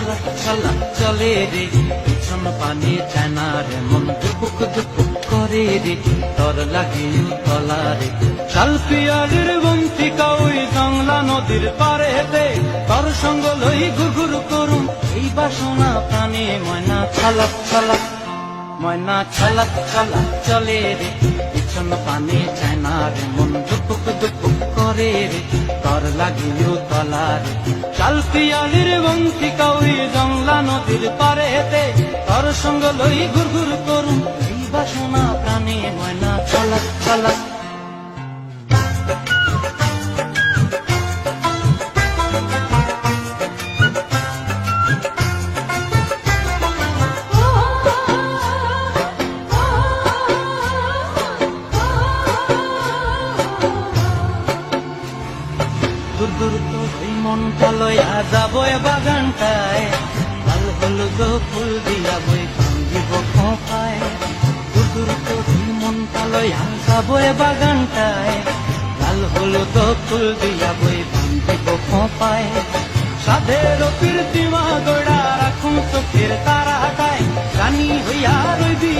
ছলা ছলা চলে রে, পিছন পানে চায় না রে, মন দুপুক দুপুক করে রে, তর লাগে তলা রে। শালপিয়ালির বন্তিকা ওই জংলা নদীর পারেতে, তর সঙ্গ লই ঘুরঘুর করুম এই বাসনা প্রাণে। ময়না ছলা ছলা, ময়না ছলা ছলা চলে রে, পিছন পানে চায় না রে, মন দুপুক দুপুক করে রে, তর লাগিও তলা রে। শালপিয়ালির বন্তিকা ওই জংলা নদীর পারেতে, তর সঙ্গ লই ঘুরঘুর করুম এই বাসনা প্রাণে। ময়না ছলা ছলা। দূর দূর তো এই মনটা লইয়া যাবো এ বাগানটায়, লাল হলুদ ফুল দিয়া বই ভাঙ্গিব খোঁপায়। দূর দূর তো এই মনটা লইয়া যাবো এ বাগানটায়, লাল হলুদ ফুল দিয়া বই ভাঙ্গিব খোঁপায়। সাধের প্রীতিমা গোড়া রাখুন চোখের তারাটায়, রানী হইয়া রইবি